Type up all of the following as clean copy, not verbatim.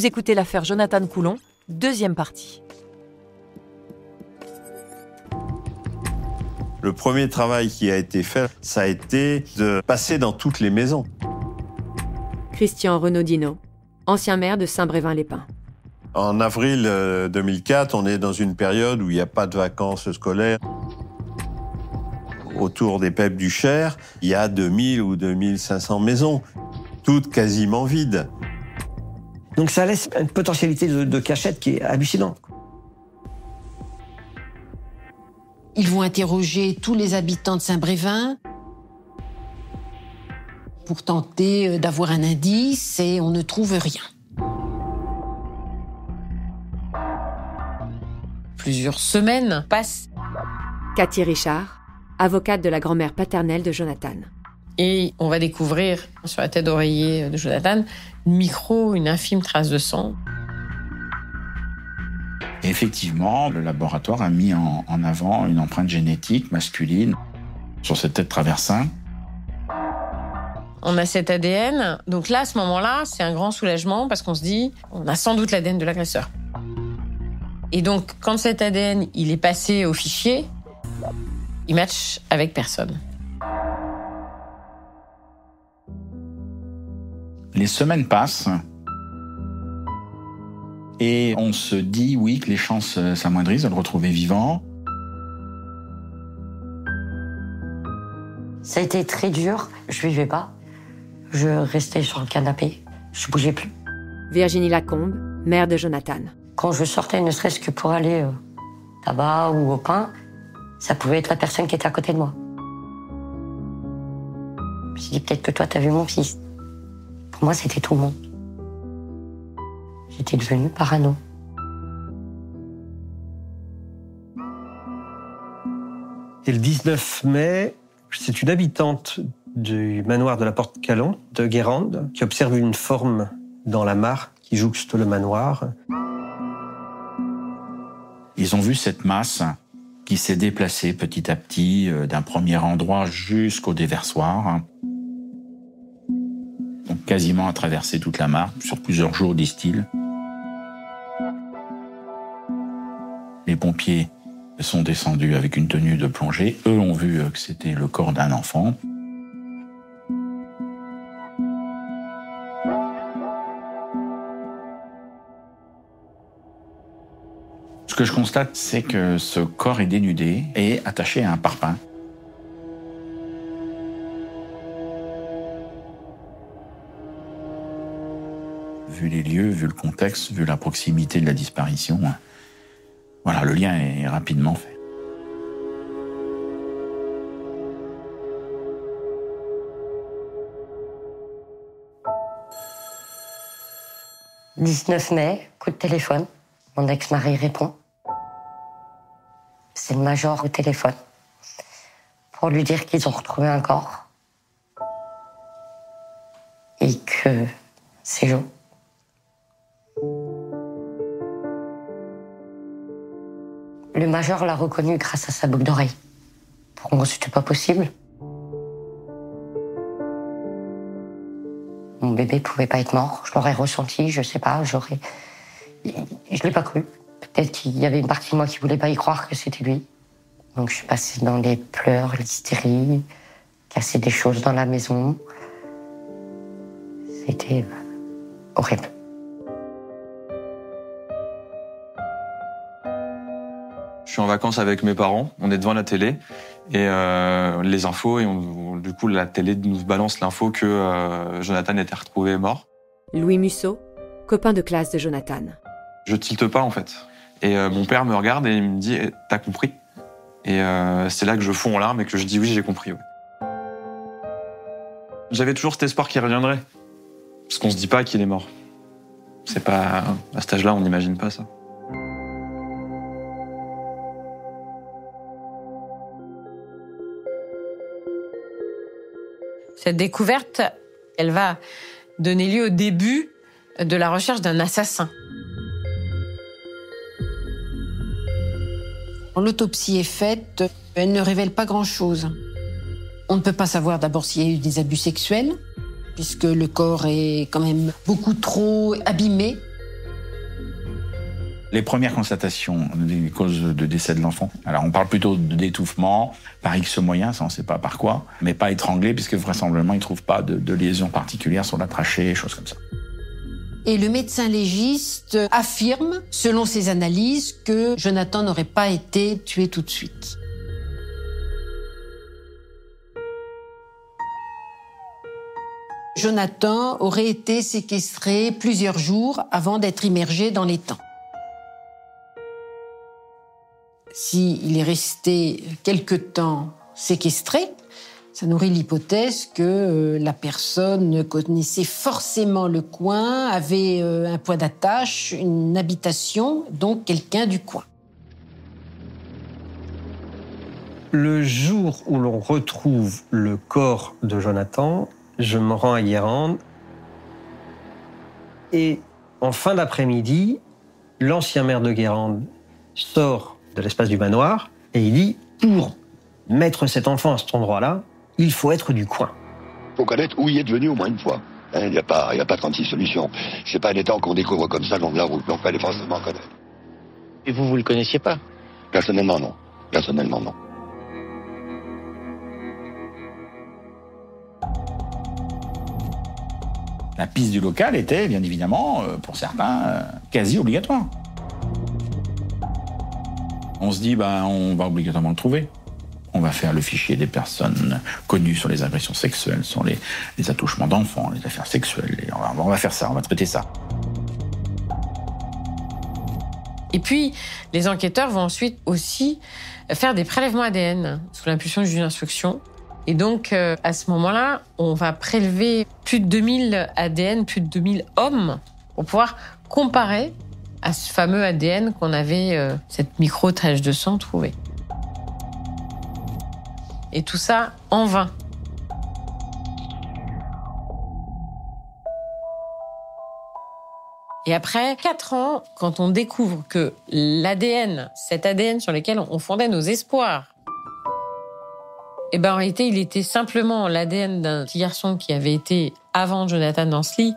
Vous écoutez l'affaire Jonathan Coulon, deuxième partie. Le premier travail qui a été fait, ça a été de passer dans toutes les maisons. Christian Renaudino, ancien maire de Saint-Brévin-les-Pins. En avril 2004, on est dans une période où il n'y a pas de vacances scolaires. Autour des Peps du Cher, il y a 2000 ou 2500 maisons, toutes quasiment vides. Donc ça laisse une potentialité de cachette qui est hallucinante. Ils vont interroger tous les habitants de Saint-Brévin pour tenter d'avoir un indice et on ne trouve rien. Plusieurs semaines passent. Cathy Richard, avocate de la grand-mère paternelle de Jonathan. Et on va découvrir sur la tête d'oreiller de Jonathan une infime trace de sang. Et effectivement, le laboratoire a mis en avant une empreinte génétique masculine sur cette tête traversin. On a cet ADN, donc là, à ce moment-là, c'est un grand soulagement parce qu'on se dit, on a sans doute l'ADN de l'agresseur. Et donc, quand cet ADN, il est passé au fichier, il match avec personne. Les semaines passent et on se dit, oui, que les chances s'amoindrissent de le retrouver vivant. Ça a été très dur, je vivais pas. Je restais sur le canapé, je bougeais plus. Virginie Lacombe, mère de Jonathan. Quand je sortais, ne serait-ce que pour aller au tabac ou au pain, ça pouvait être la personne qui était à côté de moi. Je me suis dit, peut-être que toi, t'as vu mon fils. Pour moi, c'était tout le monde. J'étais devenue parano. Et le 19 mai, c'est une habitante du manoir de la Porte-Calon, de Guérande, qui observe une forme dans la mare qui jouxte le manoir. Ils ont vu cette masse qui s'est déplacée petit à petit d'un premier endroit jusqu'au déversoir. Donc quasiment à traverser toute la mare, sur plusieurs jours, disent-ils. Les pompiers sont descendus avec une tenue de plongée. Eux ont vu que c'était le corps d'un enfant. Ce que je constate, c'est que ce corps est dénudé et attaché à un parpaing. Vu les lieux, vu le contexte, vu la proximité de la disparition, voilà, le lien est rapidement fait. Le 19 mai, coup de téléphone. Mon ex-mari répond. C'est le major au téléphone. Pour lui dire qu'ils ont retrouvé un corps. Et que c'est Jo. Le major l'a reconnu grâce à sa boucle d'oreille. Pour moi, c'était pas possible. Mon bébé pouvait pas être mort. Je l'aurais ressenti, je sais pas, je l'ai pas cru. Peut-être qu'il y avait une partie de moi qui voulait pas y croire que c'était lui. Donc je suis passée dans les pleurs, l'hystérie, casser des choses dans la maison. C'était horrible. Je suis en vacances avec mes parents, on est devant la télé et les infos et du coup la télé nous balance l'info que Jonathan était retrouvé mort. Louis Musso, copain de classe de Jonathan. Je tilte pas en fait. Et mon père me regarde et il me dit « T'as compris ?» Et c'est là que je fonds en larmes et que je dis « Oui, j'ai compris. » J'avais toujours cet espoir qu'il reviendrait. Parce qu'on se dit pas qu'il est mort. C'est pas... À cet âge-là, on n'imagine pas ça. Cette découverte, elle va donner lieu au début de la recherche d'un assassin. L'autopsie est faite, elle ne révèle pas grand-chose. On ne peut pas savoir d'abord s'il y a eu des abus sexuels, puisque le corps est quand même beaucoup trop abîmé. Les premières constatations des causes de décès de l'enfant. Alors, on parle plutôt d'étouffement, par X moyen, ça on ne sait pas par quoi, mais pas étranglé, puisque vraisemblablement, ils ne trouvent pas de lésions particulières sur la trachée, choses comme ça. Et le médecin légiste affirme, selon ses analyses, que Jonathan n'aurait pas été tué tout de suite. Jonathan aurait été séquestré plusieurs jours avant d'être immergé dans l'étang. S'il est resté quelque temps séquestré, ça nourrit l'hypothèse que la personne connaissait forcément le coin, avait un point d'attache, une habitation, donc quelqu'un du coin. Le jour où l'on retrouve le corps de Jonathan, je me rends à Guérande et en fin d'après-midi, l'ancien maire de Guérande sort de l'espace du manoir et il dit « Pour mettre cet enfant à cet endroit-là, il faut être du coin. » Il faut connaître où il est devenu au moins une fois. Il n'y a pas 36 solutions. C'est pas un étang qu'on découvre comme ça le long de la route, donc il fallait forcément connaître. Et vous le connaissiez pas? Personnellement, non. Personnellement, non. La piste du local était, bien évidemment, pour certains, quasi obligatoire. On se dit, on va obligatoirement le trouver. On va faire le fichier des personnes connues sur les agressions sexuelles, sur les attouchements d'enfants, les affaires sexuelles. Et on va faire ça, on va traiter ça. Et puis, les enquêteurs vont ensuite aussi faire des prélèvements ADN sous l'impulsion du juge d'instruction. Et donc, à ce moment-là, on va prélever plus de 2000 ADN, plus de 2000 hommes, pour pouvoir comparer à ce fameux ADN qu'on avait, cette micro-tache de sang trouvée. Et tout ça en vain. Et après 4 ans, quand on découvre que l'ADN, cet ADN sur lequel on fondait nos espoirs, en réalité, il était simplement l'ADN d'un petit garçon qui avait été avant Jonathan dans ce lit.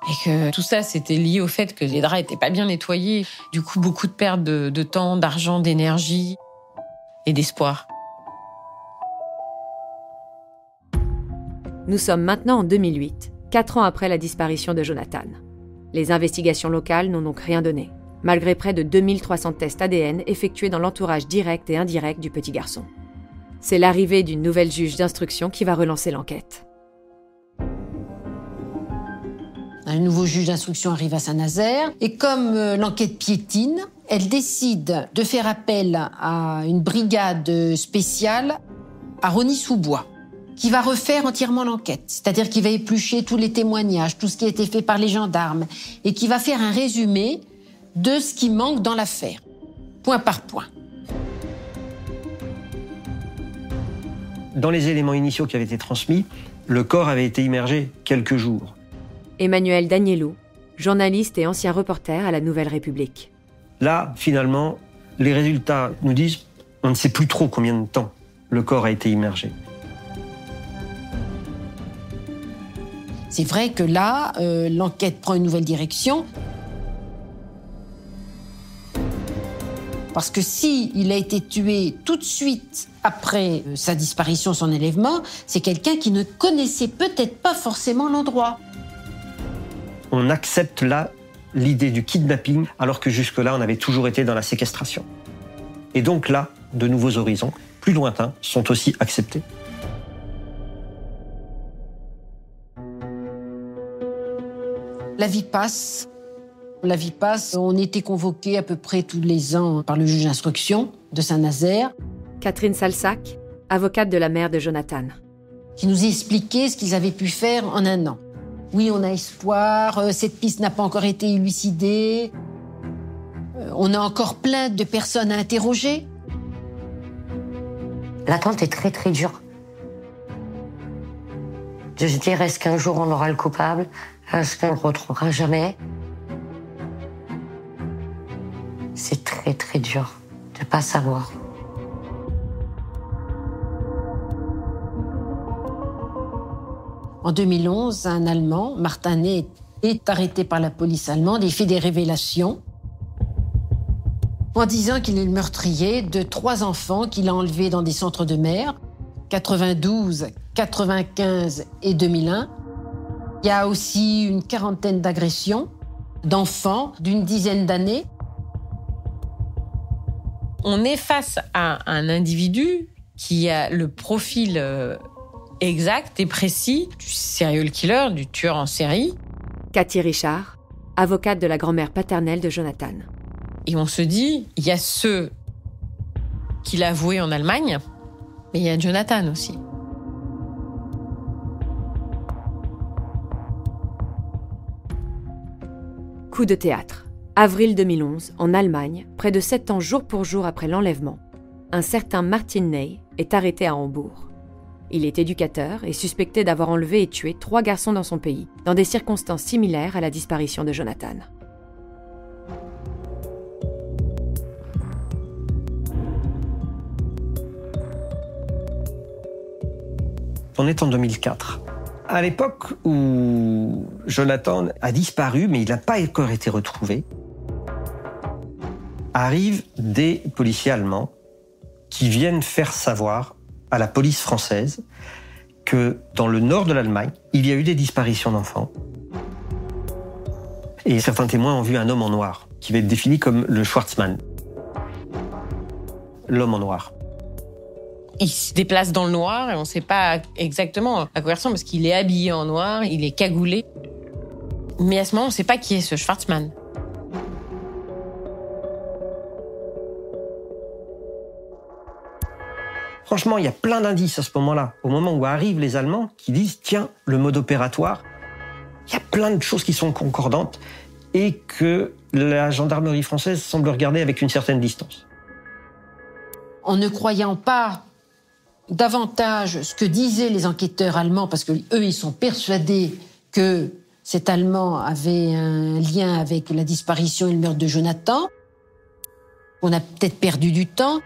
Et que tout ça, c'était lié au fait que les draps étaient pas bien nettoyés. Du coup, beaucoup de pertes de temps, d'argent, d'énergie et d'espoir. Nous sommes maintenant en 2008, 4 ans après la disparition de Jonathan. Les investigations locales n'ont donc rien donné, malgré près de 2300 tests ADN effectués dans l'entourage direct et indirect du petit garçon. C'est l'arrivée d'une nouvelle juge d'instruction qui va relancer l'enquête. Un nouveau juge d'instruction arrive à Saint-Nazaire et comme l'enquête piétine, elle décide de faire appel à une brigade spéciale à Rosny-sous-Bois qui va refaire entièrement l'enquête, c'est-à-dire qui va éplucher tous les témoignages, tout ce qui a été fait par les gendarmes et qui va faire un résumé de ce qui manque dans l'affaire, point par point. Dans les éléments initiaux qui avaient été transmis, le corps avait été immergé quelques jours. Emmanuel Danielou, journaliste et ancien reporter à la Nouvelle République. Là, finalement, les résultats nous disent on ne sait plus trop combien de temps le corps a été immergé. C'est vrai que là, l'enquête prend une nouvelle direction. Parce que s'il a été tué tout de suite après sa disparition, son enlèvement, c'est quelqu'un qui ne connaissait peut-être pas forcément l'endroit. On accepte là l'idée du kidnapping, alors que jusque-là, on avait toujours été dans la séquestration. Et donc là, de nouveaux horizons, plus lointains, sont aussi acceptés. La vie passe. La vie passe. On était convoqués à peu près tous les ans par le juge d'instruction de Saint-Nazaire. Catherine Salsac, avocate de la mère de Jonathan. Qui nous expliquait ce qu'ils avaient pu faire en 1 an. Oui, on a espoir, cette piste n'a pas encore été élucidée. On a encore plein de personnes à interroger. L'attente est très très dure. Je dirais, est-ce qu'un jour on aura le coupable? Est-ce qu'on le retrouvera jamais? C'est très très dur de pas savoir. En 2011, un Allemand, Martin Ney, est arrêté par la police allemande et fait des révélations en disant qu'il est le meurtrier de 3 enfants qu'il a enlevés dans des centres de mer, 92, 95 et 2001. Il y a aussi une quarantaine d'agressions d'enfants d'une dizaine d'années. On est face à un individu qui a le profil exact et précis du serial killer, du tueur en série. Cathy Richard, avocate de la grand-mère paternelle de Jonathan. Et on se dit, il y a ceux qu'il a avoués en Allemagne, mais il y a Jonathan aussi. Coup de théâtre. Avril 2011, en Allemagne, près de 7 ans jour pour jour après l'enlèvement, un certain Martin Ney est arrêté à Hambourg. Il est éducateur et suspecté d'avoir enlevé et tué 3 garçons dans son pays, dans des circonstances similaires à la disparition de Jonathan. On est en 2004. À l'époque où Jonathan a disparu, mais il n'a pas encore été retrouvé, arrivent des policiers allemands qui viennent faire savoir à la police française que dans le nord de l'Allemagne, il y a eu des disparitions d'enfants. Et certains témoins ont vu un homme en noir, qui va être défini comme le Schwarzmann. L'homme en noir. Il se déplace dans le noir et on ne sait pas exactement à quoi il ressemble parce qu'il est habillé en noir, il est cagoulé. Mais à ce moment, on ne sait pas qui est ce Schwarzmann. Franchement, il y a plein d'indices à ce moment-là. Au moment où arrivent les Allemands qui disent « Tiens, le mode opératoire », il y a plein de choses qui sont concordantes et que la gendarmerie française semble regarder avec une certaine distance. En ne croyant pas davantage ce que disaient les enquêteurs allemands, parce que eux, ils sont persuadés que cet Allemand avait un lien avec la disparition et le meurtre de Jonathan. On a peut-être perdu du temps.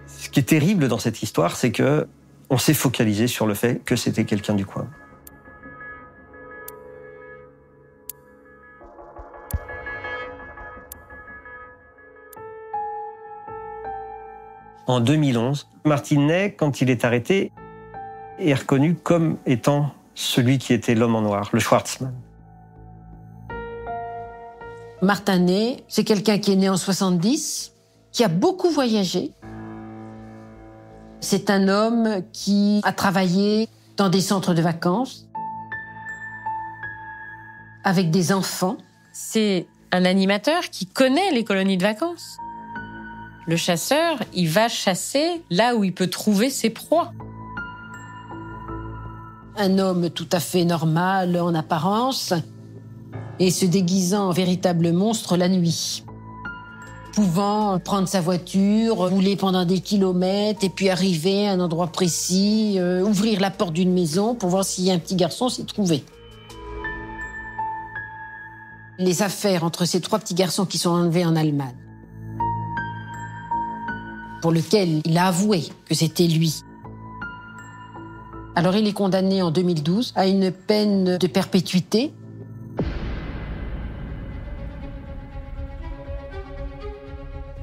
Ce qui est terrible dans cette histoire, c'est que on s'est focalisé sur le fait que c'était quelqu'un du coin. En 2011, Martin Ney, quand il est arrêté, est reconnu comme étant celui qui était l'homme en noir, le Schwarzmann. Martin Ney, c'est quelqu'un qui est né en 70, qui a beaucoup voyagé. C'est un homme qui a travaillé dans des centres de vacances, avec des enfants. C'est un animateur qui connaît les colonies de vacances. Le chasseur, il va chasser là où il peut trouver ses proies. Un homme tout à fait normal en apparence et se déguisant en véritable monstre la nuit. Pouvant prendre sa voiture, rouler pendant des kilomètres et puis arriver à un endroit précis, ouvrir la porte d'une maison pour voir s'il y a un petit garçon s'y trouver. Les affaires entre ces 3 petits garçons qui sont enlevés en Allemagne, pour lequel il a avoué que c'était lui. Alors il est condamné en 2012 à une peine de perpétuité.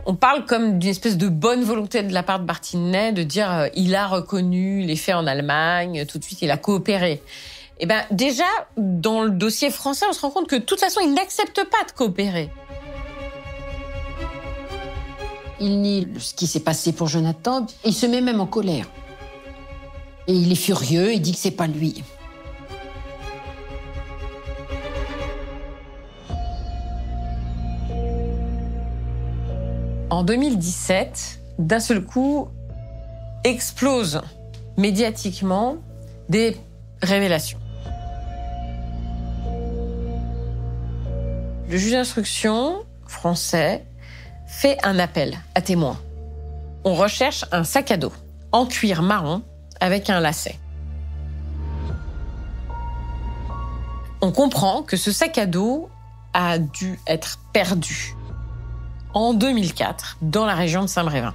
On parle comme d'une espèce de bonne volonté de la part de Martin Ney de dire il a reconnu les faits en Allemagne, tout de suite il a coopéré. Eh ben déjà, dans le dossier français, on se rend compte que de toute façon, il n'accepte pas de coopérer. Il nie ce qui s'est passé pour Jonathan. Il se met même en colère. Et il est furieux, il dit que c'est pas lui. En 2017, d'un seul coup, explosent médiatiquement des révélations. Le juge d'instruction français fait un appel à témoins. On recherche un sac à dos en cuir marron avec un lacet. On comprend que ce sac à dos a dû être perdu en 2004 dans la région de Saint-Brévin.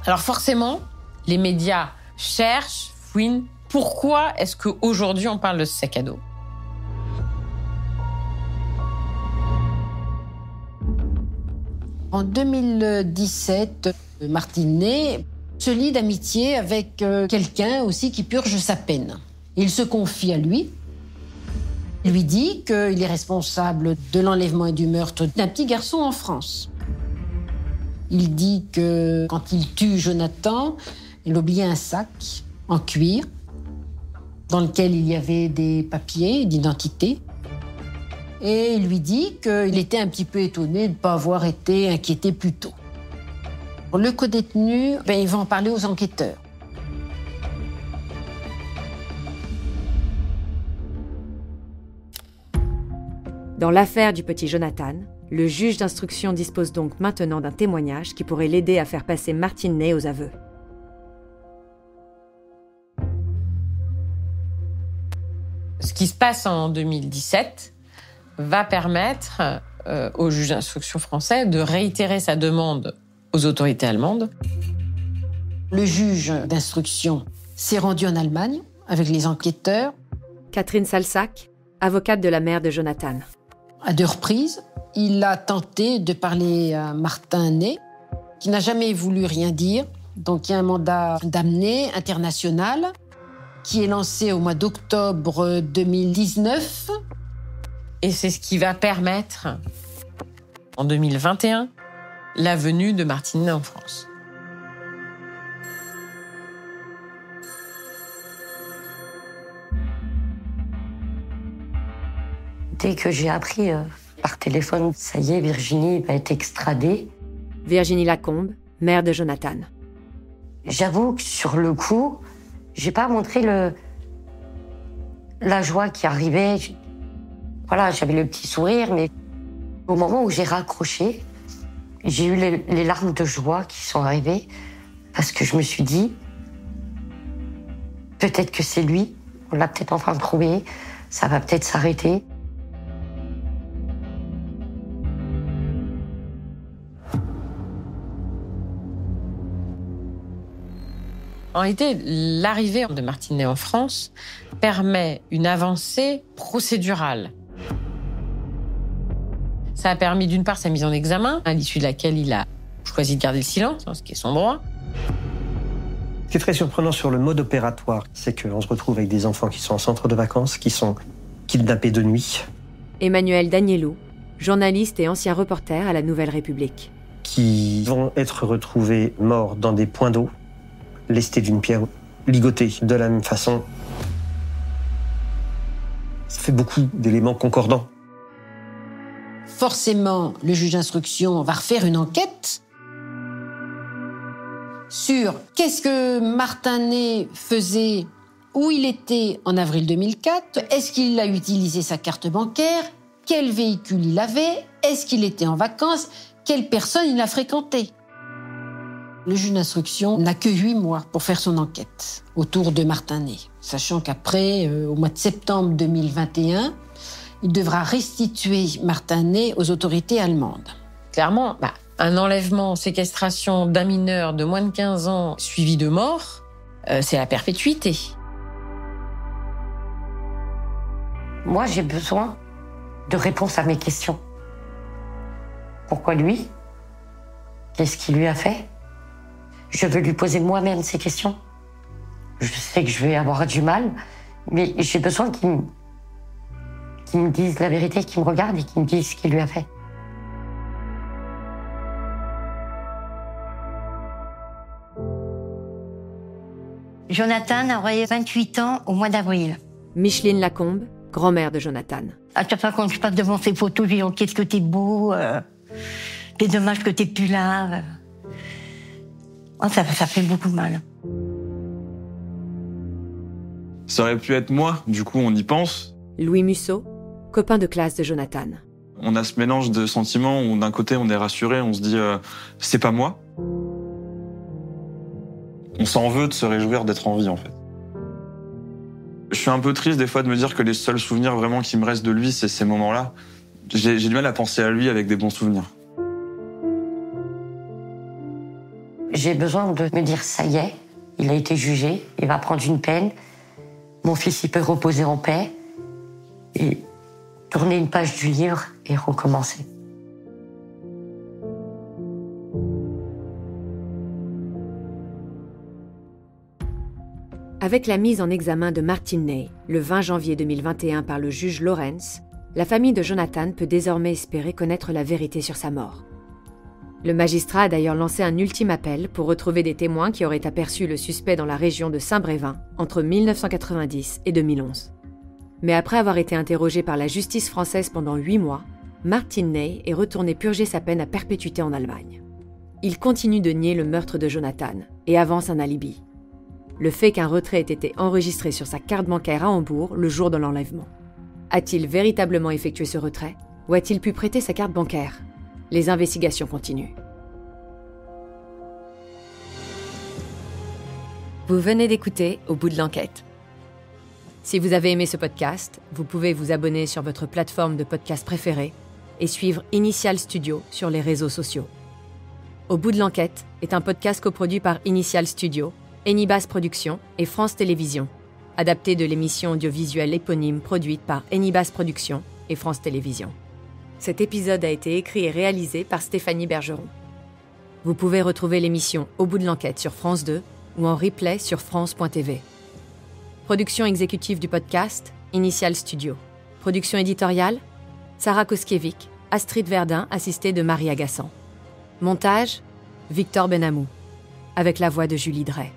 Alors forcément, les médias cherchent, fouinent Pourquoi est-ce qu'aujourd'hui on parle de ce sac à dos ? En 2017, Martine Ney se lie d'amitié avec quelqu'un aussi qui purge sa peine. Il se confie à lui. Il lui dit qu'il est responsable de l'enlèvement et du meurtre d'un petit garçon en France. Il dit que quand il tue Jonathan, il oubliait un sac en cuir dans lequel il y avait des papiers d'identité. Et il lui dit qu'il était un petit peu étonné de ne pas avoir été inquiété plus tôt. Le codétenu, il va en parler aux enquêteurs. Dans l'affaire du petit Jonathan, le juge d'instruction dispose donc maintenant d'un témoignage qui pourrait l'aider à faire passer Martine Ney aux aveux. Ce qui se passe en 2017 va permettre au juge d'instruction français de réitérer sa demande aux autorités allemandes. Le juge d'instruction s'est rendu en Allemagne avec les enquêteurs. Catherine Salsac, avocate de la mère de Jonathan. À 2 reprises, il a tenté de parler à Martin Ney, qui n'a jamais voulu rien dire. Donc il y a un mandat d'amener international qui est lancé au mois d'octobre 2019. Et c'est ce qui va permettre, en 2021, la venue de Martine Ney en France. Dès que j'ai appris par téléphone, ça y est, Virginie va être extradée. Virginie Lacombe, mère de Jonathan. J'avoue que sur le coup, j'ai pas montré la joie qui arrivait. Voilà, j'avais le petit sourire, mais au moment où j'ai raccroché, j'ai eu les larmes de joie qui sont arrivées parce que je me suis dit, peut-être que c'est lui, on l'a peut-être enfin trouvé, ça va peut-être s'arrêter. En réalité, l'arrivée de Martine Ney en France permet une avancée procédurale. Ça a permis d'une part sa mise en examen, à l'issue de laquelle il a choisi de garder le silence, ce qui est son droit. Ce qui est très surprenant sur le mode opératoire, c'est qu'on se retrouve avec des enfants qui sont en centre de vacances, qui sont kidnappés de nuit. Emmanuel Danielou, journaliste et ancien reporter à la Nouvelle République. Qui vont être retrouvés morts dans des points d'eau, lestés d'une pierre, ligotés de la même façon. Ça fait beaucoup d'éléments concordants. Forcément, le juge d'instruction va refaire une enquête sur qu'est-ce que Martin Ney faisait, où il était en avril 2004, est-ce qu'il a utilisé sa carte bancaire, quel véhicule il avait, est-ce qu'il était en vacances, quelle personne il a fréquenté. Le juge d'instruction n'a que 8 mois pour faire son enquête autour de Martin Ney, sachant qu'après, au mois de septembre 2021, il devra restituer Martin Ney aux autorités allemandes. Clairement, un enlèvement, séquestration d'un mineur de moins de 15 ans suivi de mort, c'est la perpétuité. Moi, j'ai besoin de réponses à mes questions. Pourquoi lui ? Qu'est-ce qu'il lui a fait ? Je veux lui poser moi-même ces questions. Je sais que je vais avoir du mal, mais j'ai besoin qu'il me dise la vérité, qu'il me regarde et qu'il me dise ce qu'il lui a fait. Jonathan aurait 28 ans au mois d'avril. Micheline Lacombe, grand-mère de Jonathan. À chaque fois quand je passe devant ses photos, je dis « Qu'est-ce que t'es beau, c'est dommage que t'es plus là. » Oh, ça fait beaucoup de mal. Ça aurait pu être moi, du coup on y pense. Louis Musso, copain de classe de Jonathan. On a ce mélange de sentiments où d'un côté on est rassuré, on se dit c'est pas moi. On s'en veut de se réjouir d'être en vie en fait. Je suis un peu triste des fois de me dire que les seuls souvenirs vraiment qui me restent de lui, c'est ces moments-là. J'ai du mal à penser à lui avec des bons souvenirs. J'ai besoin de me dire ça y est, il a été jugé, il va prendre une peine mon fils il peut reposer en paix et tourner une page du livre et recommencer. Avec la mise en examen de Martin Ney, le 20 janvier 2021 par le juge Lawrence, la famille de Jonathan peut désormais espérer connaître la vérité sur sa mort. Le magistrat a d'ailleurs lancé un ultime appel pour retrouver des témoins qui auraient aperçu le suspect dans la région de Saint-Brévin entre 1990 et 2011. Mais après avoir été interrogé par la justice française pendant 8 mois, Martin Ney est retourné purger sa peine à perpétuité en Allemagne. Il continue de nier le meurtre de Jonathan et avance un alibi. Le fait qu'un retrait ait été enregistré sur sa carte bancaire à Hambourg le jour de l'enlèvement. A-t-il véritablement effectué ce retrait ou a-t-il pu prêter sa carte bancaire ? Les investigations continuent. Vous venez d'écouter Au bout de l'enquête. Si vous avez aimé ce podcast, vous pouvez vous abonner sur votre plateforme de podcast préférée et suivre Initial Studio sur les réseaux sociaux. Au bout de l'enquête est un podcast coproduit par Initial Studio, Enibas Productions et France Télévisions, adapté de l'émission audiovisuelle éponyme produite par Enibas Productions et France Télévisions. Cet épisode a été écrit et réalisé par Stéphanie Bergeron. Vous pouvez retrouver l'émission Au bout de l'enquête sur France 2 ou en replay sur France.tv. Production exécutive du podcast, Initial Studio. Production éditoriale, Sarah Koskiewicz, Astrid Verdun, assistée de Marie Agassan. Montage, Victor Benamou, avec la voix de Julie Drey.